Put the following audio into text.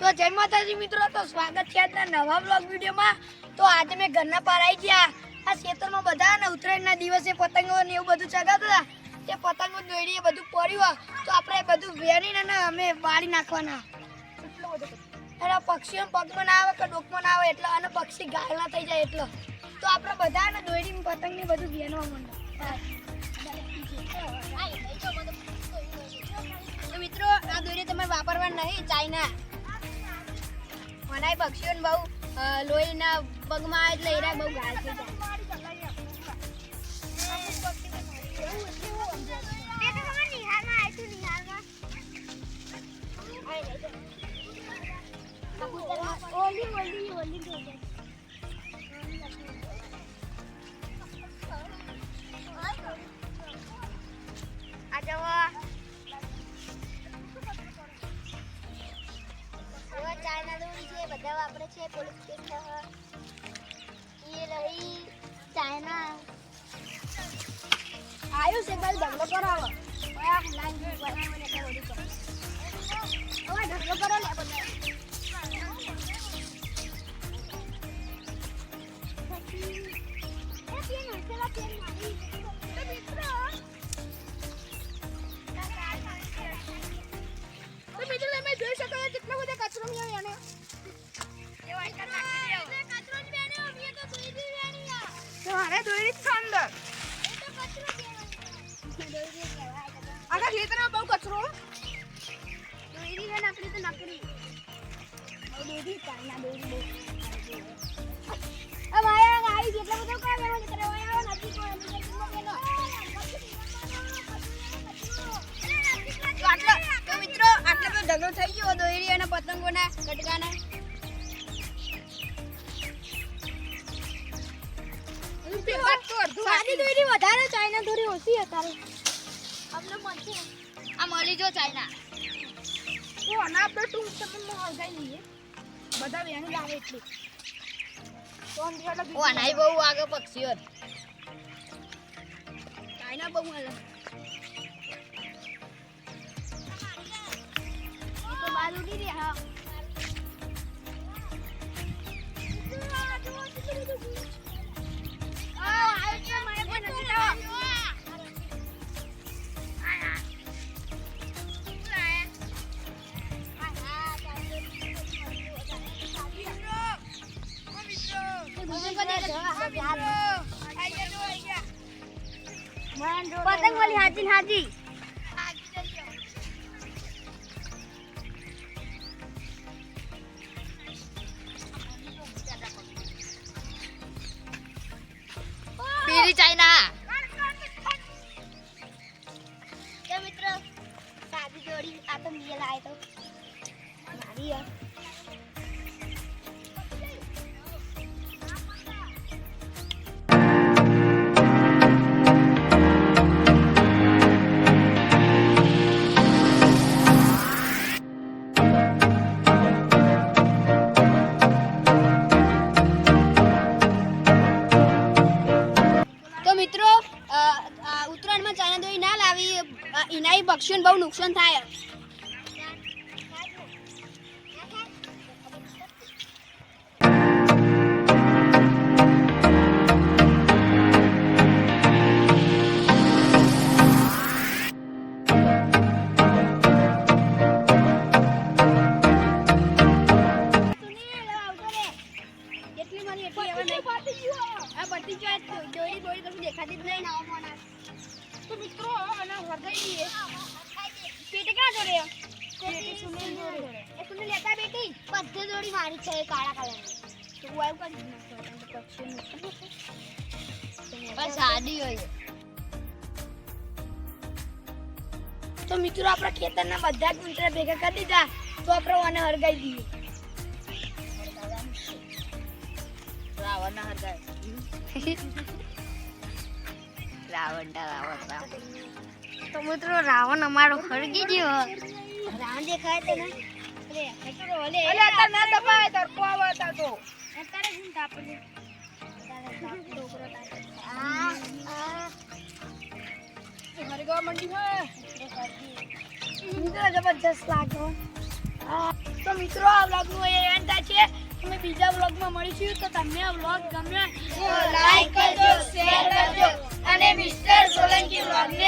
તો જય માતાજી મિત્રો, તો સ્વાગત છે આજના નવા બ્લોગ વિડીયોમાં। તો આજે મેં ઘરના પાર આવી ગયા। આ ખેતરમાં બધા ને ઉત્તરાયણના દિવસે પતંગો ને એવું બધું ચગાવતા તે પતંગો દોરીએ બધું પડ્યું, તો આપણે બધું વેણીને ને અમે વાળી નાખવાના। એટલો બધો એના પક્ષીઓ પગમાં ના આવે કે ડોકમાં ના આવે એટલે, અને પક્ષી ઘાયલ ના થઈ જાય એટલે તો આપણે બધા ને દોરીને પતંગ ને બધું વેણવા માંડ્યા। તો મિત્રો આ દોરી તમે વાપરવા નહીં, ચાઇના મનાય પક્ષીઓને બહુ લોહીના પગમાં એટલે એરા બહુ ઘાયલ થઈ જાય। ચાઇના દોરી છે, બધા વાપરે છે। પોલીસ કેસ એ રહી ચાઇના આયુ છે ભાઈ ઢગલો કરાવો ઓયા લાઈન બનાવને કે ઓડી કરો ઓય ઢગલો કરો લે બધા એ પેન હસેલા પેન મારી તો મિત્રો મેં જોઈ શકો કેટલો બધો કચરો મે આને એ વાટકા નાખી દેઓ કચરો જ બેને અમે તો દોરી બેની આ તો અરે દોરી જ અંદર એ તો કચરો બેવાની દોરી કેવાય આગળ ખેતરમાં બહુ કચરો દોરી હે નાકડી તો નાકડી દોરી ચાઇના દોરી બહુ આ માયા ગાઈ કેટલો બધો કામ લેવાનું કરે આવો નથી કોઈ બેનો તો મિત્રો આટલો બધો ઢગલો થઈ ગયો દોરી અને પતંગોના કટકાના। સાદી દોરી વધારે, ચાઇના દોરી ઓછી અત્યારે અમને મળશે। આ મળી જો ચાઇના તો આના આપણે ટૂંક સમયમાં હળગાઈ લઈએ બધા વેણી લાવે એટલે તો ઓ આનાઈ બહુ આગળ પક્ષીઓ ચાઇના બહુ હાલે બાલુ ની રે હા આ કે મને પણ નથી આવો પતંગ વાલી હાજી હાજી પીરી ચાઇના કે મિત્રો સાદી જોડી આ તો મિયલ આય તો મારી યાર ઉત્તરાયણમાં ચાઇના દોરી ના લાવી એનાય પક્ષીઓને બહુ નુકસાન થાય। દેખાતી જ નહીં તો મિત્રો આના હરગાઈ દીએ પેટે ક્યાં જોડે પેટે સુને જોડે એ સુને લેતા બેટી બધે દોડી મારી છે કાળા કલરની તો વાયુ કરી નાખો તો પક્ષી બસ આડી હોય। તો મિત્રો આપણા ખેતરના બધા જ ગુંતરા ભેગા કરી દીધા તો આપણે આને હરગાઈ દઈએ। રાવણ હરગાય રાવણ તો મિત્રો રાવણ અમારો ખરગી ગયો। રાવણ દેખાય તો ને અરે હેટરો ઓલે અલે અતા ના દબાય તરકો આવતા તો અત્યારે શું તાપને અત્યારે ડોકરો આ હરગવા મંડી હે મિત્રો જબરદસ્ત લાગો। તો મિત્રો આ વ્લોગનું એ એન્ડ થાય છે. અમે બીજા વ્લોગમાં મળીશું. તો તમને આ વ્લોગ ગમ્યો તો લાઈક કરજો, શેર કરજો અને મિસ્ટર સોલંકી વ્લોગને